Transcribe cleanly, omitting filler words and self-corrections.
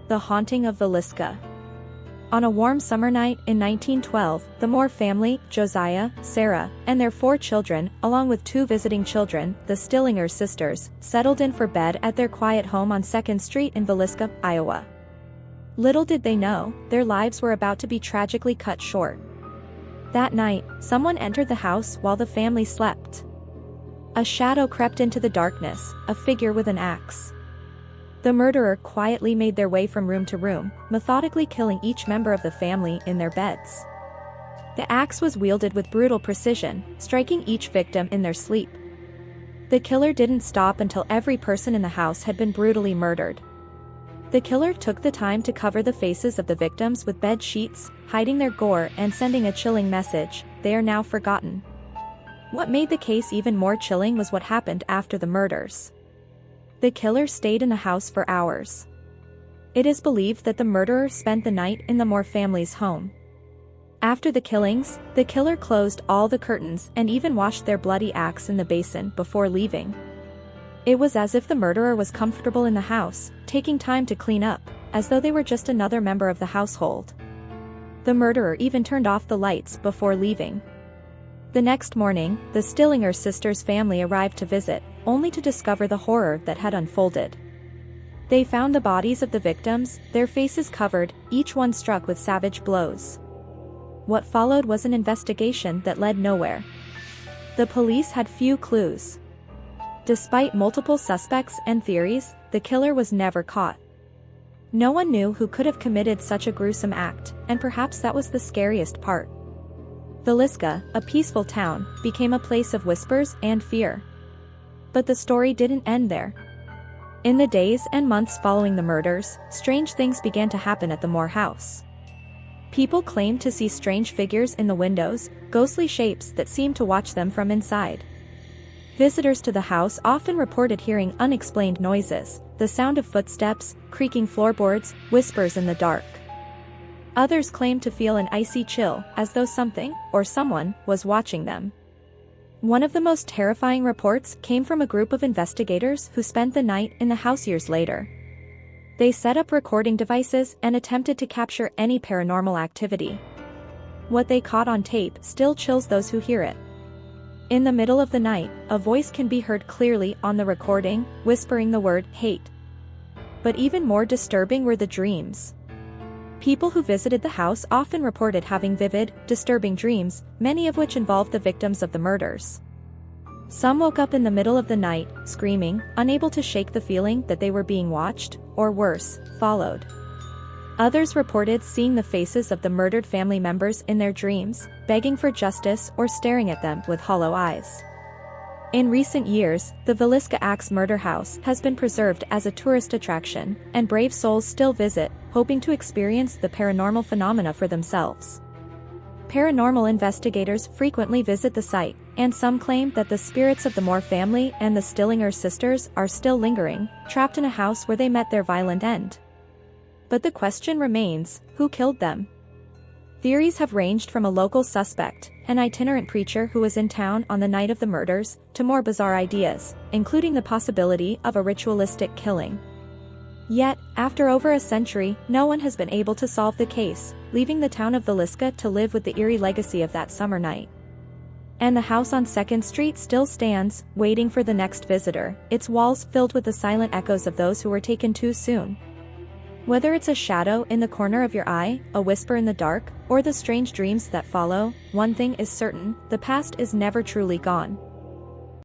The Haunting of Villisca. On a warm summer night in 1912, the Moore family, Josiah, Sarah, and their 4 children, along with 2 visiting children, the Stillinger sisters, settled in for bed at their quiet home on 2nd Street in Villisca, Iowa. Little did they know, their lives were about to be tragically cut short. That night, someone entered the house while the family slept. A shadow crept into the darkness, a figure with an axe. The murderer quietly made their way from room to room, methodically killing each member of the family in their beds. The axe was wielded with brutal precision, striking each victim in their sleep. The killer didn't stop until every person in the house had been brutally murdered. The killer took the time to cover the faces of the victims with bed sheets, hiding their gore and sending a chilling message: they are now forgotten. What made the case even more chilling was what happened after the murders. The killer stayed in the house for hours. It is believed that the murderer spent the night in the Moore family's home. After the killings, the killer closed all the curtains and even washed their bloody axe in the basin before leaving. It was as if the murderer was comfortable in the house, taking time to clean up, as though they were just another member of the household. The murderer even turned off the lights before leaving. The next morning, the Stillinger sisters' family arrived to visit, only to discover the horror that had unfolded. They found the bodies of the victims, their faces covered, each one struck with savage blows. What followed was an investigation that led nowhere. The police had few clues. Despite multiple suspects and theories, the killer was never caught. No one knew who could have committed such a gruesome act, and perhaps that was the scariest part. Villisca, a peaceful town, became a place of whispers and fear. But the story didn't end there. In the days and months following the murders, strange things began to happen at the Moore house. People claimed to see strange figures in the windows, ghostly shapes that seemed to watch them from inside. Visitors to the house often reported hearing unexplained noises, the sound of footsteps, creaking floorboards, whispers in the dark. Others claimed to feel an icy chill, as though something, or someone, was watching them. One of the most terrifying reports came from a group of investigators who spent the night in the house years later. They set up recording devices and attempted to capture any paranormal activity. What they caught on tape still chills those who hear it. In the middle of the night, a voice can be heard clearly on the recording, whispering the word hate. But even more disturbing were the dreams. People who visited the house often reported having vivid, disturbing dreams, many of which involved the victims of the murders. Some woke up in the middle of the night, screaming, unable to shake the feeling that they were being watched, or worse, followed. Others reported seeing the faces of the murdered family members in their dreams, begging for justice or staring at them with hollow eyes. In recent years, the Villisca Axe Murder House has been preserved as a tourist attraction, and brave souls still visit, hoping to experience the paranormal phenomena for themselves. Paranormal investigators frequently visit the site, and some claim that the spirits of the Moore family and the Stillinger sisters are still lingering, trapped in a house where they met their violent end. But the question remains, who killed them? Theories have ranged from a local suspect, an itinerant preacher who was in town on the night of the murders, to more bizarre ideas, including the possibility of a ritualistic killing. Yet, after over a century, no one has been able to solve the case, leaving the town of Villisca to live with the eerie legacy of that summer night. And the house on 2nd Street still stands, waiting for the next visitor, its walls filled with the silent echoes of those who were taken too soon. Whether it's a shadow in the corner of your eye, a whisper in the dark, or the strange dreams that follow, one thing is certain: the past is never truly gone.